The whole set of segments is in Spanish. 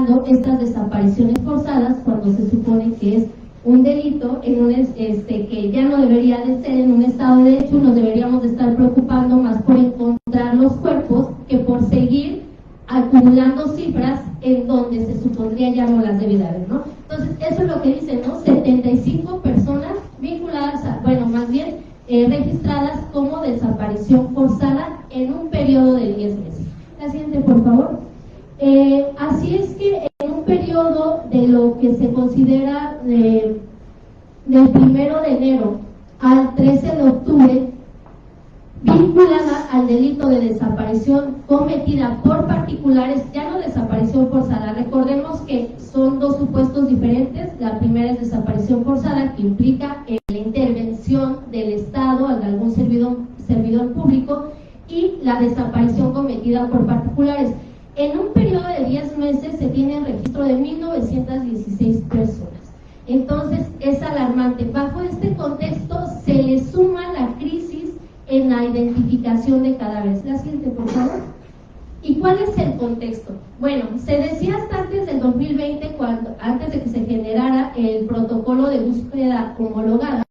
investigando estas desapariciones forzadas cuando se supone que es un delito en un que ya no debería de ser en un estado de derecho. Nos deberíamos de estar preocupando más por encontrar los cuerpos que por seguir acumulando cifras en donde se supondría ya no las debe de haber, ¿no? Entonces, eso es lo que dice, ¿no? 75 personas vinculadas a, bueno, más bien registradas como desaparición forzada en un periodo de 10 meses. La siguiente, por favor. Así es que en un periodo de lo que se considera del 1 de enero al 13 de octubre, vinculada al delito de desaparición cometida por particulares, ya no desaparición forzada. Recordemos que son dos supuestos diferentes. La primera es desaparición forzada, que implica la intervención del Estado a algún servidor público, y la desaparición cometida por particulares. En un periodo de 10 meses se tiene registro de 1,916 personas. Entonces, es alarmante. Bajo este contexto se le suma la crisis en la identificación de cadáveres. La siguiente, por favor. ¿Y cuál es el contexto? Bueno, se decía hasta antes del 2020, antes de que se generara el protocolo de búsqueda homologada,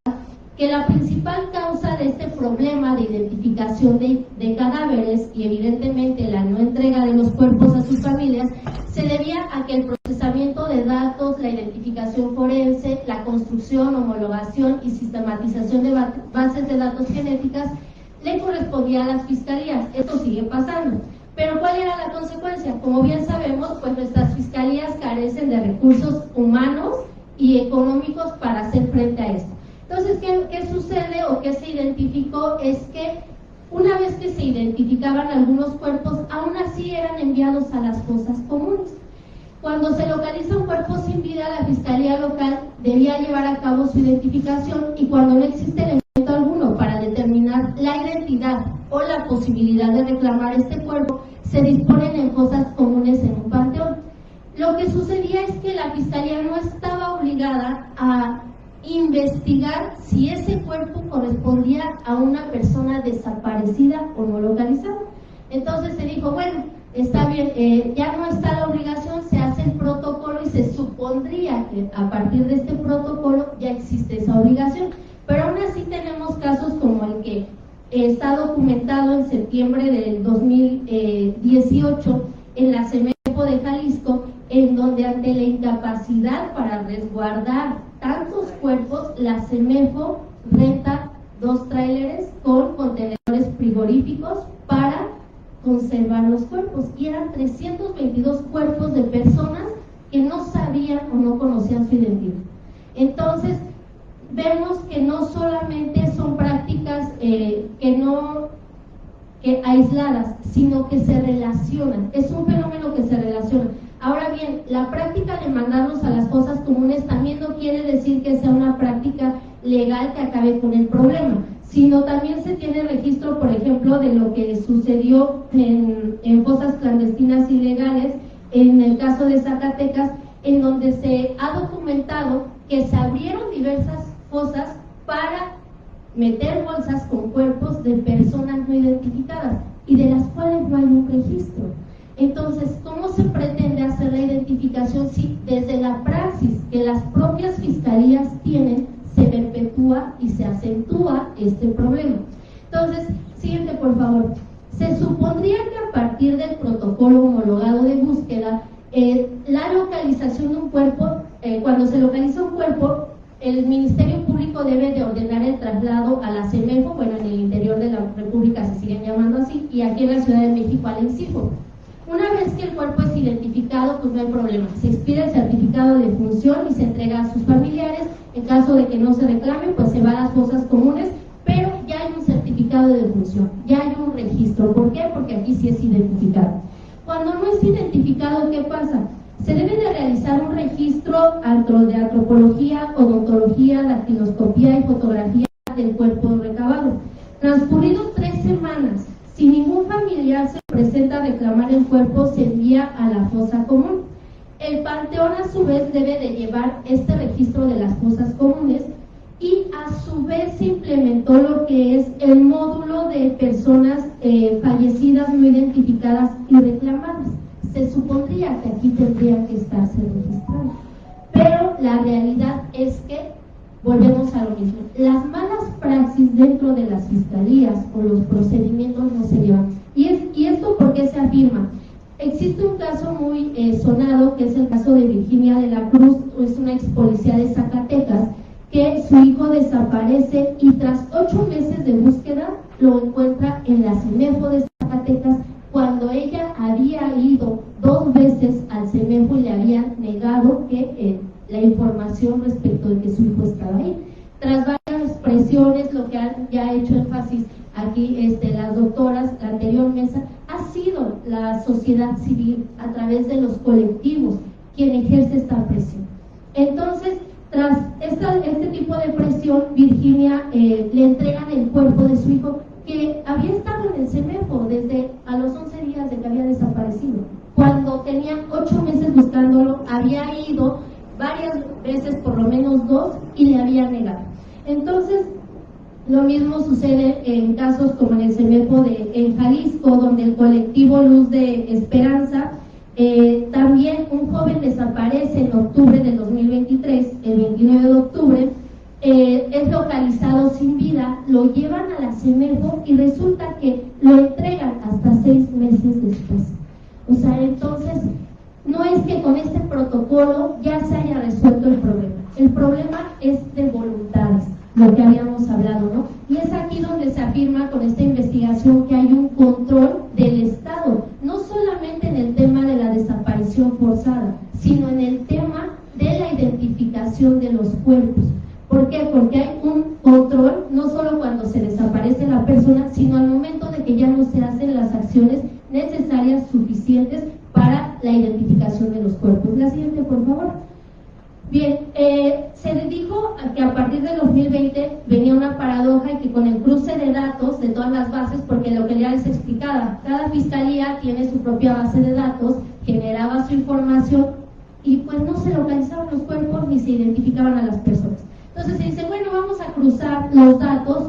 que la principal causa de este problema de identificación de cadáveres y evidentemente la no entrega de los cuerpos a sus familias se debía a que el procesamiento de datos, la identificación forense, la construcción, homologación y sistematización de bases de datos genéticas le correspondía a las fiscalías. Esto sigue pasando. Pero ¿cuál era la consecuencia? Como bien sabemos, pues nuestras fiscalías carecen de recursos humanos y económicos para hacer frente a esto. Entonces, ¿qué sucede o qué se identificó? Es que una vez que se identificaban algunos cuerpos, aún así eran enviados a las fosas comunes. Cuando se localiza un cuerpo sin vida, la Fiscalía Local debía llevar a cabo su identificación, y cuando no existe elemento alguno para determinar la identidad o la posibilidad de reclamar este cuerpo, se disponen en fosas comunes en un panteón. Lo que sucedía es que la Fiscalía no estaba obligada a investigar si ese cuerpo correspondía a una persona desaparecida o no localizada. Entonces se dijo, bueno, está bien, ya no está la obligación, se hace el protocolo y se supondría que a partir de este protocolo ya existe esa obligación. Pero aún así tenemos casos como el que está documentado en septiembre del 2018 en la CEMEFO de Jalisco, en donde ante la incapacidad para resguardar tantos cuerpos, la CEMEFO renta 2 tráileres con contenedores frigoríficos para conservar los cuerpos, y eran 322 cuerpos de personas que no sabían o no conocían su identidad. Entonces, vemos que no solamente son prácticas aisladas, sino que se relacionan. Es un fenómeno que se relaciona. Ahora bien, la práctica de mandarlos a las fosas comunes también no quiere decir que sea una práctica legal que acabe con el problema, sino también se tiene registro, por ejemplo, de lo que sucedió en fosas clandestinas ilegales, en el caso de Zacatecas, en donde se ha documentado que se abrieron diversas fosas para meter bolsas con cuerpos de personas no identificadas y de las cuales no hay un registro. Entonces, ¿cómo se pretende hacer la identificación si desde la praxis que las propias fiscalías tienen se perpetúa y se acentúa este problema? Entonces, siguiente, por favor. Se supondría que a partir del protocolo homologado de búsqueda, la localización de un cuerpo, cuando se localiza un cuerpo, el Ministerio Público debe de ordenar el traslado a la CEMEFO, bueno, en el interior de la República se siguen llamando así, y aquí en la Ciudad de México al INCIFO. Una vez que el cuerpo es identificado, pues no hay problema. Se expide el certificado de defunción y se entrega a sus familiares. En caso de que no se reclame, pues se va a las fosas comunes, pero ya hay un certificado de defunción, ya hay un registro. ¿Por qué? Porque aquí sí es identificado. Cuando no es identificado, ¿qué pasa? Se debe de realizar un registro de antropología, odontología, dactiloscopía y fotografía del cuerpo recabado. Transcurridos 3 semanas, si ningún familiar se presenta a reclamar el cuerpo, se envía a la fosa común. El panteón a su vez debe de llevar este registro de las fosas comunes, y a su vez se implementó lo que es el módulo de personas fallecidas no identificadas y reclamadas. se supondría que aquí tendrían que estarse registrando. Pero la realidad es que volvemos a lo mismo. Las malas praxis dentro de las fiscalías o los procedimientos no se llevan. ¿Y esto por qué se afirma? Existe un caso muy sonado, que es el caso de Virginia de la Cruz, es una ex policía de Zacatecas, que su hijo desaparece y tras 8 meses de búsqueda lo encuentra en la CEMEFO de Zacatecas, cuando ella había ido 2 veces al CEMEFO y le habían negado que la información respecto de que su hijo estaba ahí. Tras varias presiones, lo que han ya hecho énfasis aquí las doctoras, la anterior mesa, ha sido la sociedad civil a través de los colectivos quien ejerce esta presión. Entonces, tras este tipo de presión, Virginia le entregan el cuerpo de su hijo, que había estado en el CEMEFO desde a los 11 días de que había desaparecido. Cuando tenían 8 meses buscándolo, había ido varias veces, por lo menos 2, y le habían negado. Entonces, lo mismo sucede en casos como en el CEMEFO en Jalisco, donde el colectivo Luz de Esperanza, también un joven desaparece en octubre del 2023, el 29 de octubre, es localizado sin vida, lo llevan a la CEMEFO y resulta que lo entregan hasta 6 meses después. O sea, entonces, no es que con este protocolo ya se haya resuelto el problema es de voluntades, lo que habíamos hablado, ¿no? Y es aquí donde se afirma con esta investigación que hay un control del Estado, no solamente en el tema de la desaparición forzada, sino en el tema de la identificación de los cuerpos. ¿Por qué? Porque hay un control, no solo cuando se desaparece la persona, sino al momento de que ya no se hacen las acciones necesarias, suficientes para la identificación de los cuerpos. La siguiente, por favor. Bien, se dijo que a partir del 2020 venía una paradoja y que con el cruce de datos de todas las bases, porque lo que ya les explicaba, cada fiscalía tiene su propia base de datos, generaba su información y pues no se localizaban los cuerpos ni se identificaban a las personas. Entonces se dice, bueno, vamos a cruzar los datos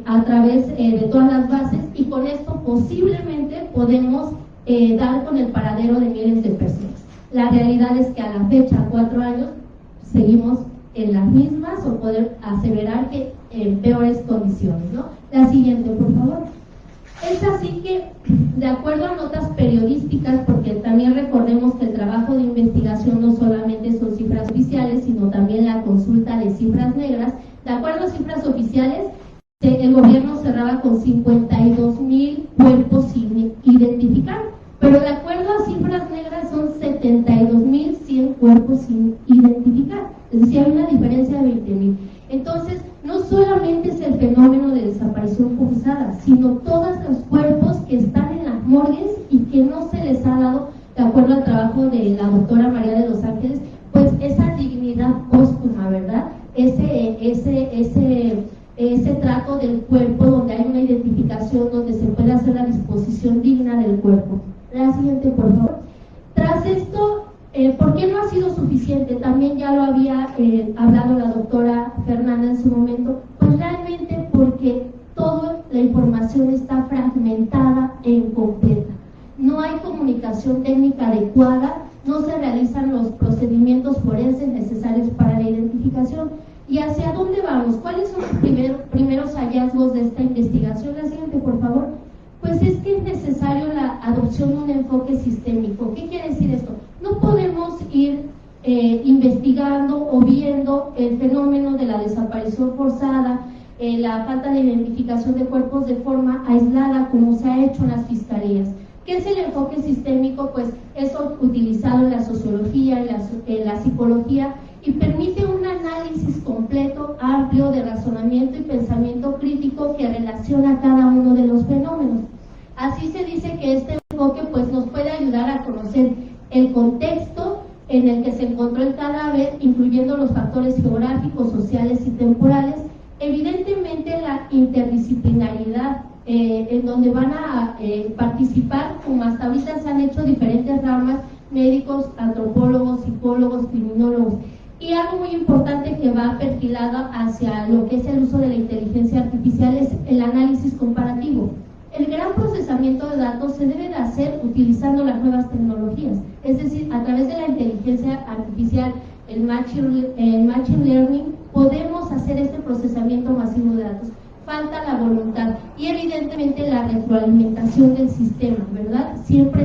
a través de todas las bases y con esto posiblemente podemos dar con el paradero de miles de personas. La realidad es que a la fecha, 4 años, seguimos en las mismas o poder aseverar que en peores condiciones, ¿no? La siguiente, por favor. Es así que, de acuerdo a notas periodísticas, porque también recordemos que el trabajo de investigación no solamente son cifras oficiales, sino también la consulta de cifras negras, de acuerdo a cifras oficiales, el gobierno cerraba con 52,000 cuerpos sin identificar, pero de acuerdo a cifras negras son 72,100 cuerpos sin identificar, es decir, hay una diferencia de 20,000. Entonces, no solamente es el fenómeno de desaparición forzada, sino todos los cuerpos que están en las morgues y que no se les ha dado, de acuerdo al trabajo de la doctora María de los Ángeles, pues esa dignidad póstuma, ¿verdad? Ese trato del cuerpo donde hay una identificación, donde se puede hacer la disposición digna del cuerpo. La siguiente, por favor. Tras esto, ¿por qué no ha sido suficiente? También ya lo había hablado la doctora Fernanda en su momento. Pues realmente porque toda la información está fragmentada e incompleta. No hay comunicación técnica adecuada, no se realizan los procedimientos forenses necesarios para la identificación. ¿Y hacia dónde vamos? ¿Cuáles son los primeros hallazgos de esta investigación? La siguiente, por favor. Pues es que es necesario la adopción de un enfoque sistémico. ¿Qué quiere decir esto? No podemos ir investigando o viendo el fenómeno de la desaparición forzada, la falta de identificación de cuerpos de forma aislada, como se ha hecho en las fiscalías. ¿Qué es el enfoque sistémico? Pues es utilizado en la sociología, en la psicología, y permite un análisis completo, amplio, de razonamiento y pensamiento crítico que relaciona cada uno de los fenómenos. Así se dice que este enfoque pues nos puede ayudar a conocer el contexto en el que se encontró el cadáver, incluyendo los factores geográficos, sociales y temporales, evidentemente la interdisciplinaridad en donde van a participar, como hasta ahorita se han hecho diferentes ramas, médicos, antropólogos, psicólogos, criminólogos. Y algo muy importante que va perfilado hacia lo que es el uso de la inteligencia artificial es el análisis comparativo. El gran procesamiento de datos se debe de hacer utilizando las nuevas tecnologías. decir, a través de la inteligencia artificial, el machine learning, podemos hacer este procesamiento masivo de datos. Falta la voluntad y evidentemente la retroalimentación del sistema, ¿verdad? Siempre